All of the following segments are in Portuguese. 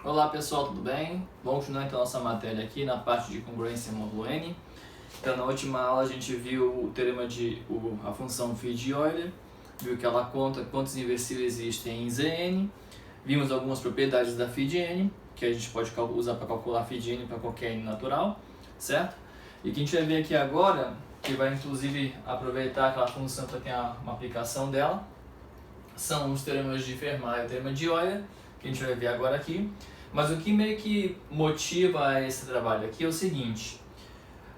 Olá pessoal, tudo bem? Vamos continuar então nossa matéria aqui na parte de congruência módulo N. Então na última aula a gente viu o teorema de a função φ de Euler, viu que ela conta quantos inversíveis existem em Zn, vimos algumas propriedades da φ de n, que a gente pode usar para calcular φ de n para qualquer n natural, certo? E o que a gente vai ver aqui agora, que vai inclusive aproveitar aquela função para ter uma aplicação dela, são os teoremas de Fermat e o teorema de Euler, que a gente vai ver agora aqui. Mas o que meio que motiva esse trabalho aqui é o seguinte: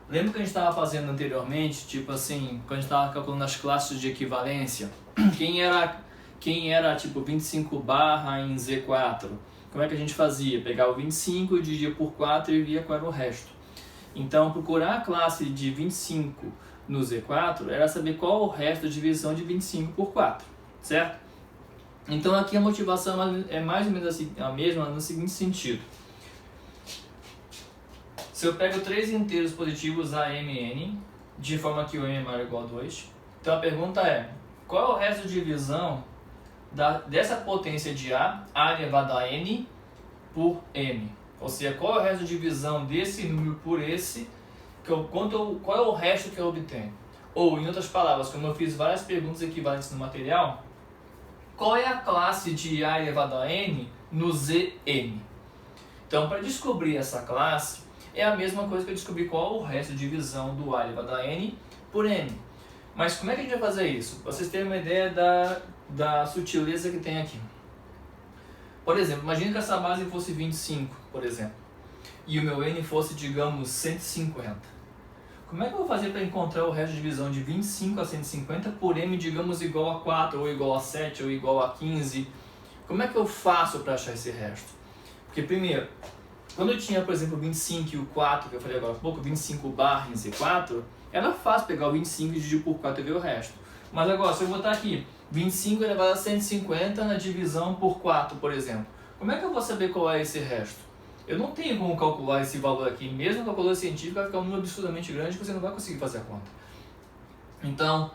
lembra que a gente estava fazendo anteriormente, tipo assim, quando a gente estava calculando as classes de equivalência, quem era tipo 25 barra em Z4, como é que a gente fazia? Pegava o 25, dividia por 4 e via qual era o resto. Então procurar a classe de 25 no Z4 era saber qual o resto da divisão de 25 por 4, certo? Então aqui a motivação é mais ou menos assim, a mesma no seguinte sentido. Se eu pego três inteiros positivos a, m, n, de forma que o m é maior ou igual a 2, então a pergunta é, qual é o resto de divisão dessa potência de a elevado a n por m? Ou seja, qual é o resto de divisão desse número por esse, qual é o resto que eu obtenho? Ou, em outras palavras, como eu fiz várias perguntas equivalentes no material, qual é a classe de a elevado a n no Zn? Então, para descobrir essa classe, é a mesma coisa que eu descobrir qual é o resto de divisão do a elevado a n por n. Mas como é que a gente vai fazer isso? Para vocês terem uma ideia da sutileza que tem aqui. Por exemplo, imagine que essa base fosse 25, por exemplo, e o meu n fosse, digamos, 150. Como é que eu vou fazer para encontrar o resto de divisão de 25 a 150 por m, digamos, igual a 4, ou igual a 7, ou igual a 15? Como é que eu faço para achar esse resto? Porque, primeiro, quando eu tinha, por exemplo, 25 e o 4, que eu falei agora há pouco, 25 barra em Z4, era fácil pegar o 25 e dividir por 4 e ver o resto. Mas agora, se eu botar aqui 25 elevado a 150 na divisão por 4, por exemplo, como é que eu vou saber qual é esse resto? Eu não tenho como calcular esse valor aqui, mesmo com a calculadora científica vai ficar um número absurdamente grande que você não vai conseguir fazer a conta. Então,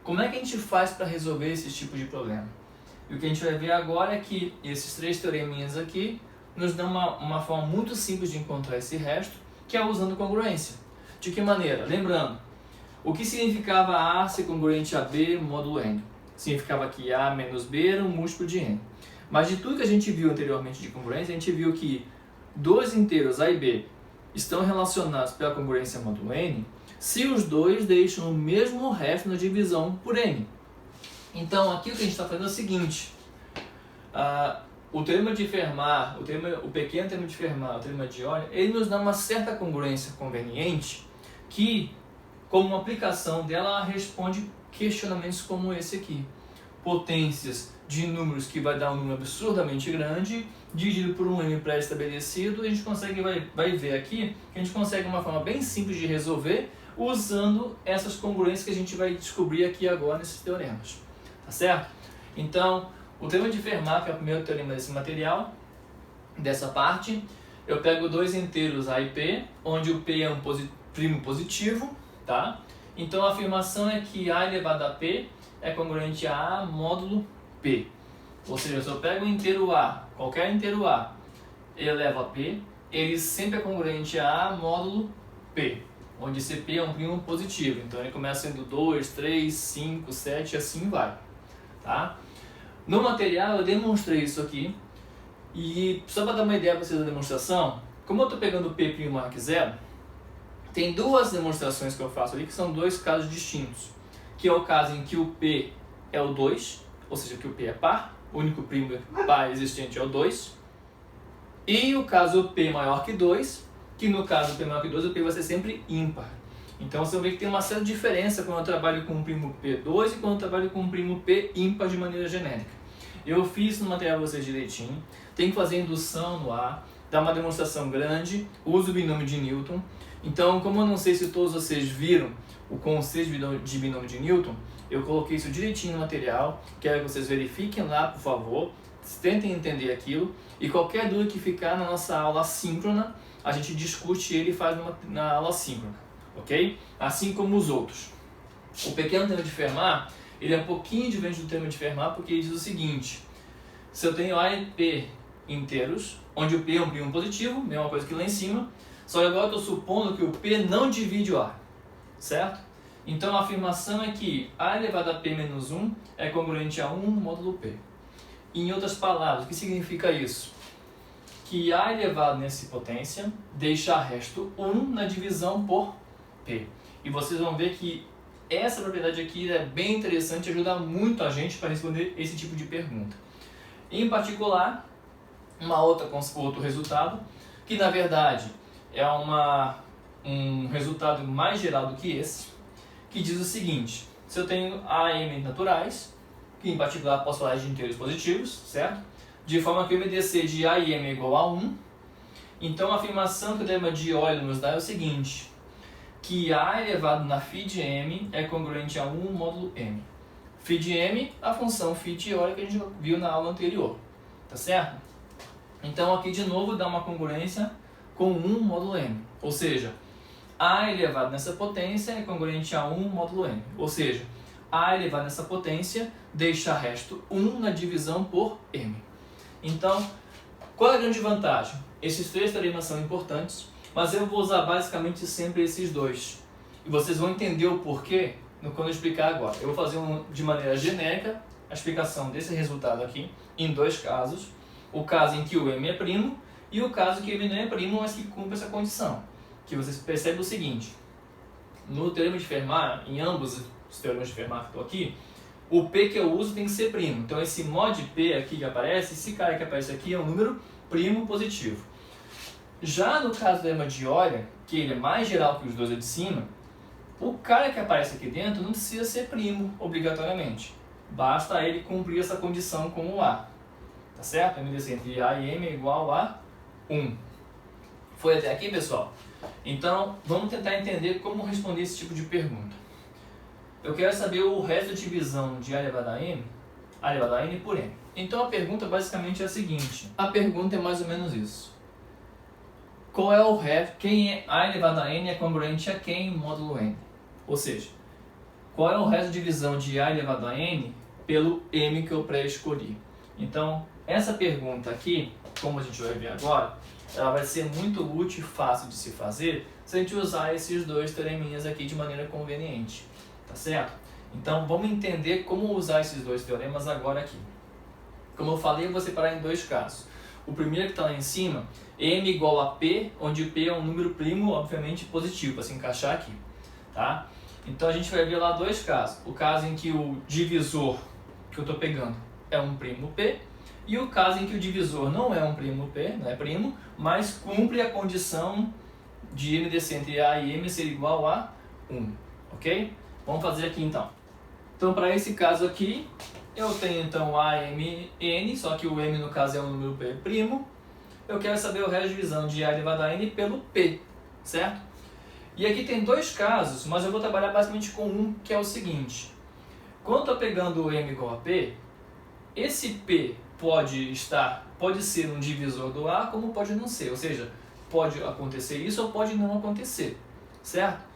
como é que a gente faz para resolver esse tipo de problema? E o que a gente vai ver agora é que esses três teoreminhas aqui nos dão uma forma muito simples de encontrar esse resto, que é usando congruência. De que maneira? Lembrando, o que significava A ser congruente a B módulo N? Significava que A menos B era um múltiplo de N. Mas de tudo que a gente viu anteriormente de congruência, a gente viu que dois inteiros A e B estão relacionados pela congruência módulo N se os dois deixam o mesmo resto na divisão por N. Então aqui o que a gente está fazendo é o seguinte: o teorema de Fermat, o pequeno teorema de Fermat, o teorema de Euler, ele nos dá uma certa congruência conveniente que, como uma aplicação dela, ela responde questionamentos como esse aqui. Potências de números que vai dar um número absurdamente grande, dividido por um m pré-estabelecido, e a gente consegue, vai ver aqui, que a gente consegue uma forma bem simples de resolver, usando essas congruências que a gente vai descobrir aqui agora nesses teoremas. Tá certo? Então, o teorema de Fermat, que é o primeiro teorema desse material, dessa parte, eu pego dois inteiros a e p, onde o p é um primo positivo, tá? Então a afirmação é que a elevado a p é congruente a módulo p. Ou seja, se eu pego o inteiro a, qualquer inteiro a, eleva a p, ele sempre é congruente a módulo p, onde esse p é um primo positivo. Então ele começa sendo 2, 3, 5, 7 e assim vai. Tá? No material eu demonstrei isso aqui, e só para dar uma ideia para vocês da demonstração, como eu estou pegando p' maior que zero, tem duas demonstrações que eu faço ali que são dois casos distintos, que é o caso em que o p é o 2, ou seja, que o p é par, o único primo par existente é o 2, e o caso p maior que 2, que no caso p maior que 2 o p vai ser sempre ímpar. Então você vê que tem uma certa diferença quando eu trabalho com o primo p2 e quando eu trabalho com o primo p ímpar de maneira genérica. Eu fiz no material vocês direitinho, tem que fazer indução no A, dar uma demonstração grande, uso o binômio de Newton. Então, como eu não sei se todos vocês viram o conceito de binômio de Newton, eu coloquei isso direitinho no material, quero que vocês verifiquem lá, por favor, tentem entender aquilo, e qualquer dúvida que ficar na nossa aula síncrona, a gente discute ele e faz na aula síncrona, ok? Assim como os outros. O pequeno teorema de Fermat, ele é um pouquinho diferente do teorema de Fermat, porque ele diz o seguinte: se eu tenho A e P inteiros, onde o P é um primo positivo, mesma coisa que lá em cima, só que agora eu estou supondo que o P não divide o A, certo? Então a afirmação é que A elevado a P menos 1 é congruente a 1 módulo P. Em outras palavras, o que significa isso? Que A elevado nessa potência deixa resto 1 na divisão por P. E vocês vão ver que essa propriedade aqui é bem interessante e ajuda muito a gente para responder esse tipo de pergunta. Em particular, outro resultado, que na verdade é um resultado mais geral do que esse, que diz o seguinte: se eu tenho A e M naturais, que em particular posso falar de inteiros positivos, certo? De forma que o MDC de A e M é igual a 1, então a afirmação que o teorema de Euler nos dá é o seguinte: que A elevado na φ de M é congruente a 1 módulo M. Φ de M, a função φ de Euler que a gente viu na aula anterior, tá certo? Então aqui de novo dá uma congruência com 1 módulo M, ou seja, A elevado nessa potência é congruente a 1 módulo M, ou seja, A elevado nessa potência deixa resto 1 na divisão por M. Então, qual é a grande vantagem? Esses três teoremas são importantes, mas eu vou usar basicamente sempre esses dois. E vocês vão entender o porquê quando eu explicar agora. Eu vou fazer de maneira genérica a explicação desse resultado aqui, em dois casos. O caso em que o M é primo e o caso em que o M não é primo, mas que cumpre essa condição. Que vocês percebem o seguinte: no teorema de Fermat, em ambos os teoremas de Fermat que estou aqui, o P que eu uso tem que ser primo. Então esse mod P aqui que aparece, esse cara que aparece aqui é um número primo positivo. Já no caso do teorema de Euler, que ele é mais geral que os dois de cima, o cara que aparece aqui dentro não precisa ser primo obrigatoriamente. Basta ele cumprir essa condição com o A. Tá certo? A MDC entre A e M é igual a 1. Foi até aqui, pessoal? Então, vamos tentar entender como responder esse tipo de pergunta. Eu quero saber o resto de divisão de A elevado a N por M. Então a pergunta basicamente é a seguinte. A pergunta é mais ou menos isso. Qual é o resto? Quem é A elevado a N é congruente a quem módulo N? Ou seja, qual é o resto de divisão de A elevado a N pelo M que eu pré-escolhi? Então, essa pergunta aqui, como a gente vai ver agora, ela vai ser muito útil e fácil de se fazer se a gente usar esses dois teoreminhas aqui de maneira conveniente. Tá certo? Então vamos entender como usar esses dois teoremas agora aqui. Como eu falei, eu vou separar em dois casos. O primeiro que está lá em cima, M igual a P, onde P é um número primo, obviamente positivo, para se encaixar aqui. Tá? Então a gente vai ver lá dois casos. O caso em que o divisor que eu estou pegando é um primo P, e o caso em que o divisor não é um primo P, não é primo, mas cumpre a condição de MDC entre A e M ser igual a 1. Ok? Vamos fazer aqui então. Então para esse caso aqui, eu tenho então A, M, N, só que o M no caso é um número P primo. Eu quero saber o resto de divisão de A elevado a N pelo P, certo? E aqui tem dois casos, mas eu vou trabalhar basicamente com um, que é o seguinte. Quando eu estou pegando o M igual a P, esse P pode ser um divisor do A, como pode não ser. Ou seja, pode acontecer isso ou pode não acontecer, certo?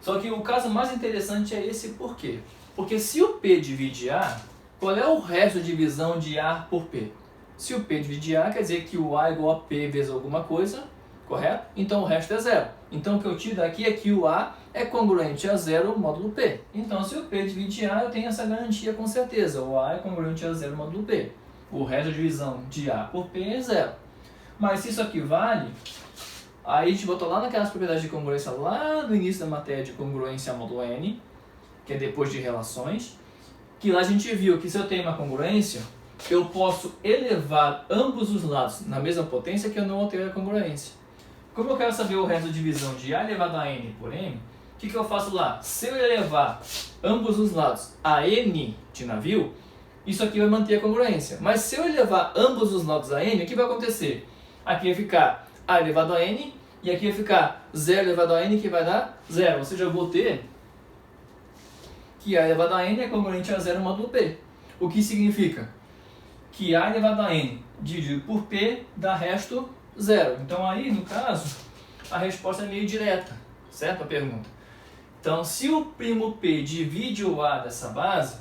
Só que o caso mais interessante é esse por quê? Porque se o P divide A, qual é o resto de divisão de A por P? Se o P divide A, quer dizer que o A é igual a P vezes alguma coisa, correto? Então o resto é zero. Então o que eu tiro daqui é que o A é congruente a zero módulo P. Então se o P divide A, eu tenho essa garantia com certeza. O A é congruente a zero módulo P. O resto de divisão de A por P é zero. Mas se isso aqui vale, aí a gente botou lá naquelas propriedades de congruência lá no início da matéria de congruência módulo N, que é depois de relações, que lá a gente viu que se eu tenho uma congruência, eu posso elevar ambos os lados na mesma potência que eu não alterei a congruência. Como eu quero saber o resto de divisão de A elevado a N por M, o que eu faço lá? Se eu elevar ambos os lados a N de navio, isso aqui vai manter a congruência. Mas se eu elevar ambos os lados a N, o que vai acontecer? Aqui vai ficar A elevado a N e aqui vai ficar 0 elevado a N, que vai dar 0. Ou seja, eu vou ter que A elevado a N é congruente a 0 módulo P. O que significa que A elevado a N dividido por P dá resto 0. Então aí, no caso, a resposta é meio direta, certo? A pergunta. Então, se o primo P divide o A dessa base,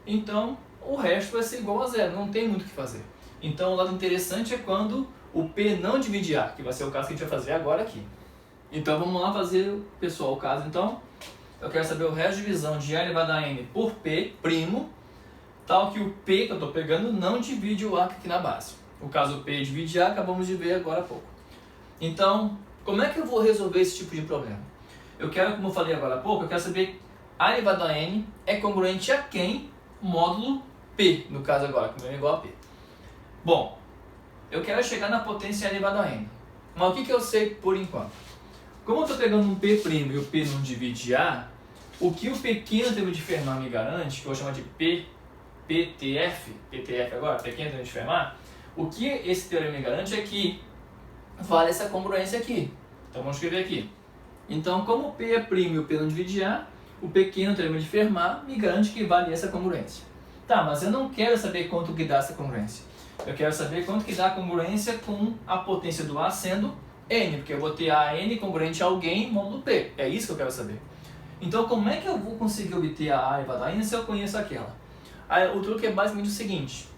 então o resto vai ser igual a 0. Não tem muito o que fazer. Então o lado interessante é quando o P não divide A, que vai ser o caso que a gente vai fazer agora aqui. Então vamos lá fazer, pessoal, o caso. Então eu quero saber o resto de divisão de A elevado a N por P', tal que o P que eu estou pegando não divide o A aqui na base. O caso P divide A, acabamos de ver agora há pouco. Então, como é que eu vou resolver esse tipo de problema? Eu quero, como eu falei agora há pouco, eu quero saber A elevado a N é congruente a quem módulo P, no caso agora, que é igual a P. Bom, eu quero chegar na potência A elevado a N. Mas o que eu sei por enquanto? Como eu estou pegando um P' e o P não divide A, o que o pequeno termo de Fermat me garante, que eu vou chamar de PTF agora, pequeno termo de Fermat, o que esse teorema me garante é que vale essa congruência aqui. Então vamos escrever aqui. Então, como o P é primo e o P não divide A, o pequeno teorema de Fermat me garante que vale essa congruência. Tá, mas eu não quero saber quanto que dá essa congruência. Eu quero saber quanto que dá a congruência com a potência do A sendo N, porque eu vou ter a N congruente a alguém módulo P. É isso que eu quero saber. Então, como é que eu vou conseguir obter a elevado a N se eu conheço aquela? Aí, o truque é basicamente o seguinte.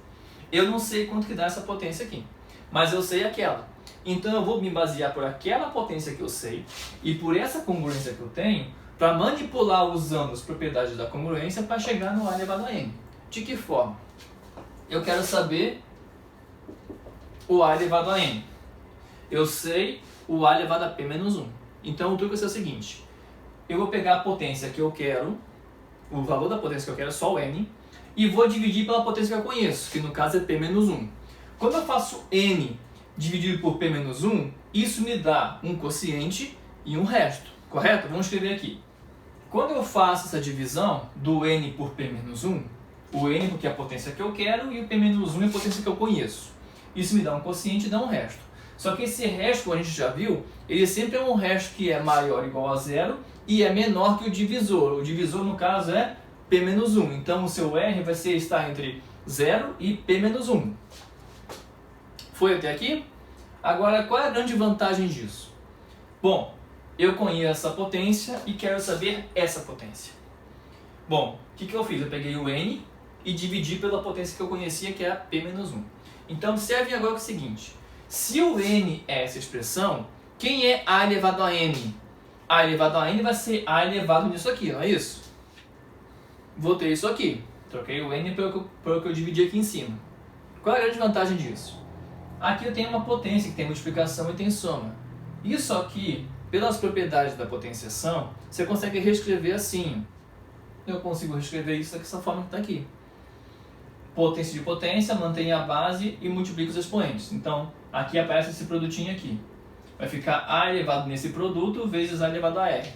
Eu não sei quanto que dá essa potência aqui, mas eu sei aquela. Então, eu vou me basear por aquela potência que eu sei e por essa congruência que eu tenho para manipular usando as propriedades da congruência para chegar no A elevado a N. De que forma? Eu quero saber o A elevado a N. Eu sei o A elevado a P menos 1. Então, o truque vai ser o seguinte. Eu vou pegar a potência que eu quero, o valor da potência que eu quero, só o N, e vou dividir pela potência que eu conheço, que no caso é P menos 1. Quando eu faço N dividido por P menos 1, isso me dá um quociente e um resto, correto? Vamos escrever aqui. Quando eu faço essa divisão do N por P menos 1, o N porque é a potência que eu quero e o P menos 1 é a potência que eu conheço. Isso me dá um quociente e dá um resto. Só que esse resto, como a gente já viu, ele sempre é um resto que é maior ou igual a zero e é menor que o divisor. O divisor, no caso, é P menos 1. Então, o seu R vai estar entre 0 e P menos 1. Foi até aqui? Agora, qual é a grande vantagem disso? Bom, eu conheço a potência e quero saber essa potência. Bom, o que eu fiz? Eu peguei o N e dividi pela potência que eu conhecia, que é a P menos 1. Então, observe agora o seguinte. Se o N é essa expressão, quem é A elevado a N? A elevado a N vai ser A elevado nisso aqui, não é isso? Vou ter isso aqui. Troquei o N pelo que eu dividi aqui em cima. Qual é a grande vantagem disso? Aqui eu tenho uma potência que tem multiplicação e tem soma. Isso aqui, pelas propriedades da potenciação, você consegue reescrever assim. Eu consigo reescrever isso dessa forma que está aqui. Potência de potência, mantém a base e multiplica os expoentes. Então, aqui aparece esse produtinho aqui. Vai ficar A elevado nesse produto vezes A elevado a R.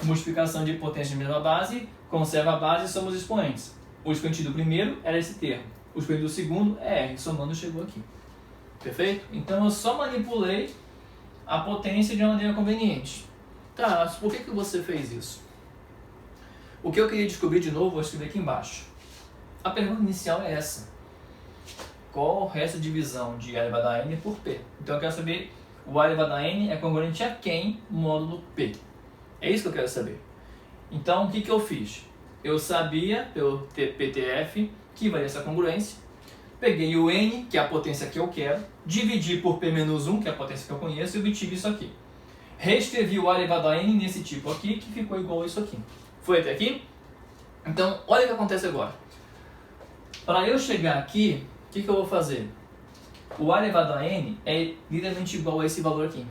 Multiplicação de potência de mesma base, conserva a base e soma os expoentes. O expoente do primeiro era esse termo. O expoente do segundo é R, somando chegou aqui. Perfeito? Então eu só manipulei a potência de uma maneira conveniente. Tá, mas por que você fez isso? O que eu queria descobrir de novo, vou escrever aqui embaixo. A pergunta inicial é essa. Qual o resto de divisão de A elevado a N por P? Então eu quero saber o A elevado a N é congruente a quem módulo P. É isso que eu quero saber. Então o que eu fiz? Eu sabia, pelo PTF, que valia essa congruência. Peguei o N, que é a potência que eu quero, dividi por P menos 1, que é a potência que eu conheço, e obtive isso aqui. Reescrevi o A elevado a N nesse tipo aqui, que ficou igual a isso aqui. Foi até aqui? Então, olha o que acontece agora. Para eu chegar aqui, o que eu vou fazer? O A elevado a N é literalmente igual a esse valor aqui.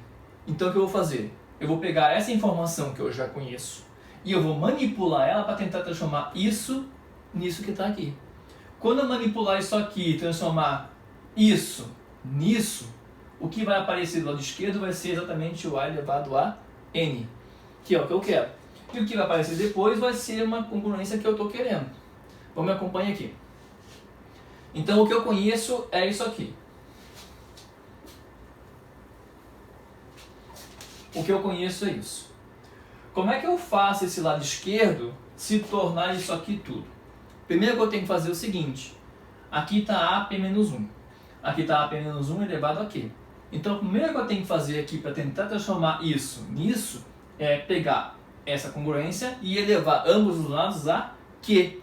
Então, o que eu vou fazer? Eu vou pegar essa informação que eu já conheço e eu vou manipular ela para tentar transformar isso nisso que está aqui. Quando eu manipular isso aqui e transformar isso nisso, o que vai aparecer do lado esquerdo vai ser exatamente o A elevado a N, que é o que eu quero. E o que vai aparecer depois vai ser uma congruência que eu estou querendo. Então, me acompanhe aqui. Então, o que eu conheço é isso aqui. O que eu conheço é isso. Como é que eu faço esse lado esquerdo se tornar isso aqui tudo? Primeiro que eu tenho que fazer é o seguinte. Aqui está AP menos 1. Aqui está AP menos 1 elevado a Q. Então, o primeiro que eu tenho que fazer aqui para tentar transformar isso nisso é pegar essa congruência e elevar ambos os lados a Q.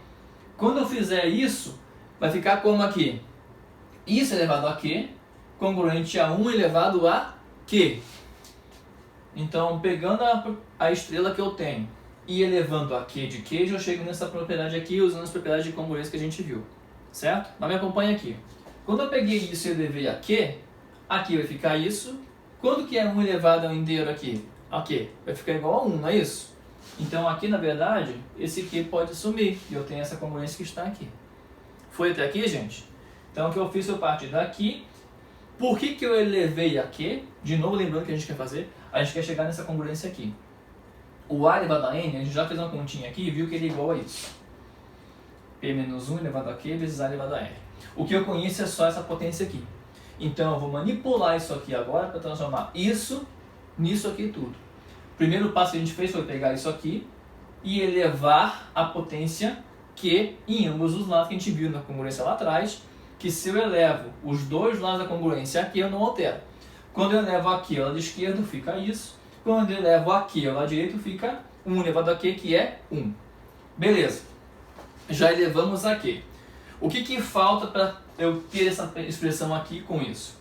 Quando eu fizer isso, vai ficar como aqui? isso elevado a Q congruente a 1 elevado a Q. Então, pegando a estrela que eu tenho e elevando a Q de Q, eu chego nessa propriedade aqui usando as propriedades de congruência que a gente viu. Certo? Mas me acompanha aqui. Quando eu peguei isso e elevei a Q, aqui vai ficar isso. Quando que é 1 elevado ao inteiro aqui? Aqui vai ficar igual a 1, não é isso? Então aqui, na verdade, esse Q pode sumir. E eu tenho essa congruência que está aqui. Foi até aqui, gente? Então o que eu fiz foi partir daqui. Por que eu elevei a Q? De novo, lembrando o que a gente quer fazer. A gente quer chegar nessa congruência aqui. O A elevado a N, a gente já fez uma continha aqui e viu que ele é igual a isso. P menos 1 elevado a Q vezes A elevado a R. O que eu conheço é só essa potência aqui. Então eu vou manipular isso aqui agora para transformar isso nisso aqui tudo. O primeiro passo que a gente fez foi pegar isso aqui e elevar a potência Q em ambos os lados que a gente viu na congruência lá atrás, que se eu elevo os dois lados da congruência aqui, eu não altero. Quando eu elevo aqui ao lado esquerdo, fica isso. Quando eu elevo aqui ao lado direito, fica 1 elevado a Q, que é 1. Beleza. Já elevamos aqui. O que falta para eu ter essa expressão aqui com isso?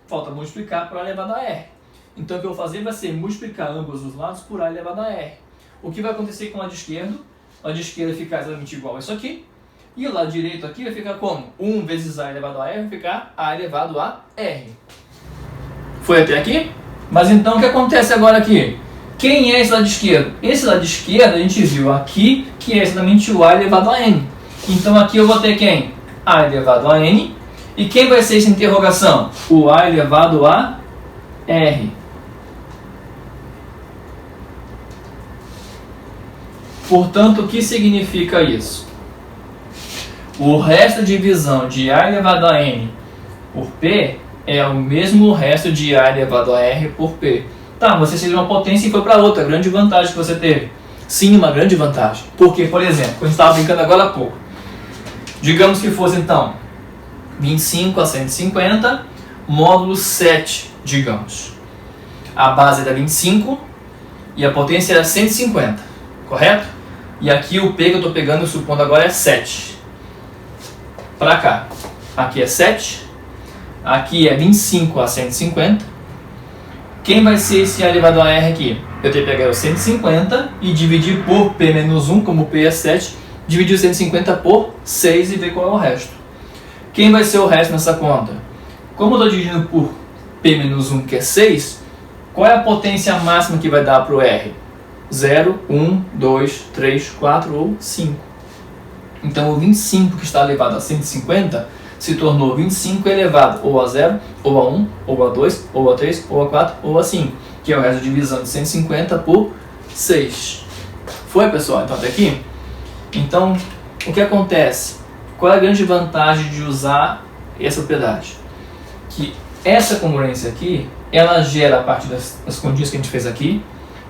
Falta multiplicar por A elevado a R. Então o que eu vou fazer vai ser multiplicar ambos os lados por A elevado a R. O que vai acontecer com o lado esquerdo? O lado esquerdo vai ficar exatamente igual a isso aqui. E o lado direito aqui vai ficar como? 1 vezes A elevado a R vai ficar A elevado a R. Foi até aqui? Mas então o que acontece agora aqui? Quem é esse lado esquerdo? Esse lado esquerdo a gente viu aqui que é exatamente o A elevado a N. Então aqui eu vou ter quem? A elevado a N. E quem vai ser essa interrogação? O A elevado a R. Portanto, o que significa isso? O resto de divisão de A elevado a N por P é o mesmo resto de A elevado a R por P. Tá, você saiu de uma potência e foi para outra. Grande vantagem que você teve. Sim, uma grande vantagem. Porque, por exemplo, quando a gente estava brincando agora há pouco, digamos que fosse então 25 a 150 módulo 7, digamos. A base era 25 e a potência era 150, correto? E aqui o P que eu estou pegando, supondo agora, é 7. Para cá. Aqui é 7. Aqui é 25 a 150. Quem vai ser esse A elevado a R aqui? Eu tenho que pegar o 150 e dividir por P menos 1, como P é 7. Dividir o 150 por 6 e ver qual é o resto. Quem vai ser o resto nessa conta? Como eu estou dividindo por P menos 1, que é 6, qual é a potência máxima que vai dar para o R? 0, 1, 2, 3, 4 ou 5. Então o 25 que está elevado a 150 se tornou 25 elevado ou a 0, ou a 1, ou a 2, ou a 3, ou a 4, ou a 5, que é o resto de divisão de 150 por 6. Foi, pessoal? Então até aqui? Então, o que acontece? Qual é a grande vantagem de usar essa propriedade? Que essa congruência aqui, ela gera, a partir das continhas que a gente fez aqui,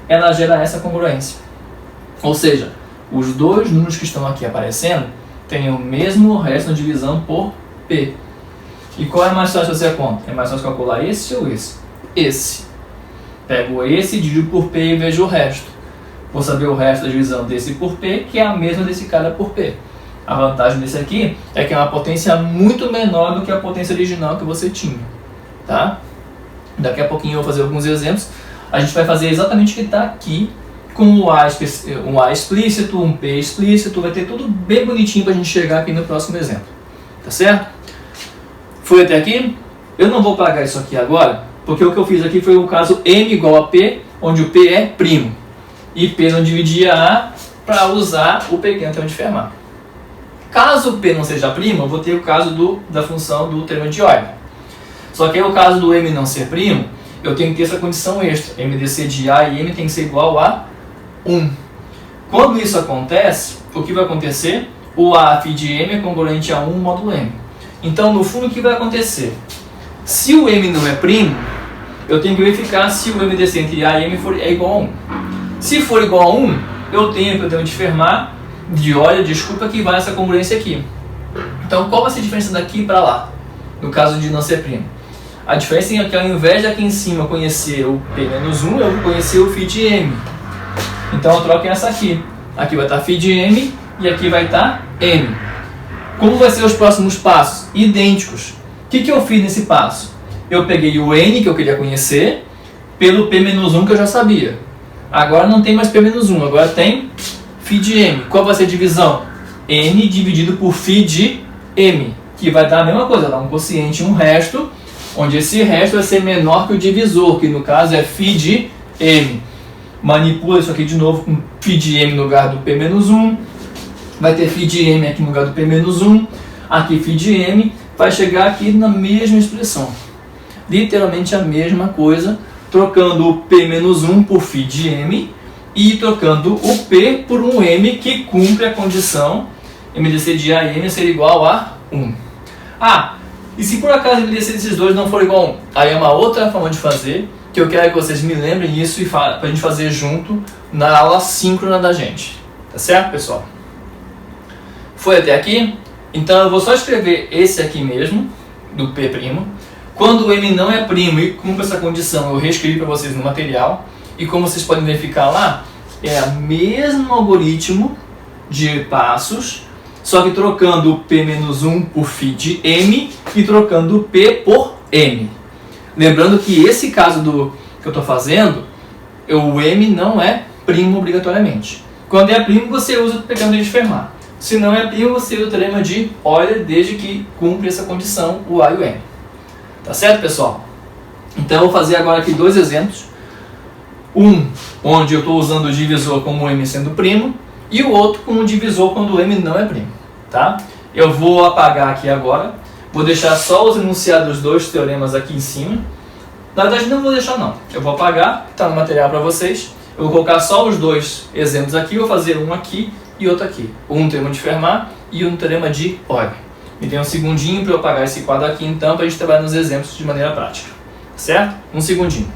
ela gera essa congruência. Ou seja, os dois números que estão aqui aparecendo têm o mesmo resto de divisão por P. E qual é mais fácil fazer a conta? É mais fácil calcular esse ou esse? Esse. Pego esse, divido por P e vejo o resto. Vou saber o resto da divisão desse por P, que é a mesma desse cara por P. A vantagem desse aqui é que é uma potência muito menor do que a potência original que você tinha. Tá? Daqui a pouquinho eu vou fazer alguns exemplos. A gente vai fazer exatamente o que está aqui, com um A explícito, um P explícito, vai ter tudo bem bonitinho para a gente chegar aqui no próximo exemplo. Tá certo? Foi até aqui? Eu não vou pagar isso aqui agora, porque o que eu fiz aqui foi o caso M igual a P, onde o P é primo. E P não dividia A para usar o pequeno de Fermat. Caso P não seja primo, eu vou ter o caso da função do termo de Euler. Só que aí o caso do M não ser primo, eu tenho que ter essa condição extra. M descer de A e M tem que ser igual a 1. Quando isso acontece, o que vai acontecer? O A φ de M é congruente a 1 módulo M. Então, no fundo, o que vai acontecer? Se o M não é primo, eu tenho que verificar se o M descer entre A e M é igual a 1. Se for igual a 1, eu tenho que o termo de Fermat, de Euler, desculpa, que vai essa congruência aqui. Então, qual vai ser a diferença daqui para lá, no caso de não ser primo? A diferença é que ao invés de aqui em cima eu conhecer o P menos 1, eu vou conhecer o φ de M. Então, eu troco essa aqui. Aqui vai estar φ de M e aqui vai estar M. Como vai ser os próximos passos? Idênticos. O que eu fiz nesse passo? Eu peguei o n que eu queria conhecer pelo p-1 que eu já sabia. Agora não tem mais p-1, agora tem φ de m. Qual vai ser a divisão? N dividido por φ de m, que vai dar a mesma coisa, dar um quociente e um resto, onde esse resto vai ser menor que o divisor, que no caso é φ de m. Manipula isso aqui de novo com φ de m no lugar do p-1, vai ter φ de m aqui no lugar do p-1, aqui φ de m, vai chegar aqui na mesma expressão. Literalmente a mesma coisa, trocando o p-1 por φ de m e trocando o p por um m que cumpre a condição MDC de A e M ser igual a 1. E se por acaso a MDC desses dois não for igual a 1? Aí é uma outra forma de fazer, que eu quero que vocês me lembrem isso e para a gente fazer junto na aula síncrona da gente. Tá certo, pessoal? Foi até aqui? Então eu vou só escrever esse aqui mesmo, do P'. Quando o M não é primo e cumpre essa condição, eu reescrevi para vocês no material. E como vocês podem verificar lá, é o mesmo algoritmo de passos, só que trocando o P-1 por φ de M e trocando o P por M. Lembrando que esse caso que eu estou fazendo, o M não é primo obrigatoriamente. Quando é primo, você usa o teorema de Fermat. Se não é primo, você usa o teorema de Euler, desde que cumpre essa condição, o A e o M. Tá certo, pessoal? Então eu vou fazer agora aqui dois exemplos. Um, onde eu estou usando o divisor como o M sendo primo, e o outro com o divisor quando o M não é primo. Tá? Eu vou apagar aqui agora, vou deixar só os enunciados dos dois teoremas aqui em cima. Na verdade não vou deixar não, eu vou apagar, está no material para vocês. Eu vou colocar só os dois exemplos aqui, vou fazer um aqui e outro aqui. Um teorema de Fermat e um teorema de Euler. Me dê um segundinho para eu apagar esse quadro aqui então, para a gente trabalhar nos exemplos de maneira prática. Certo? Um segundinho.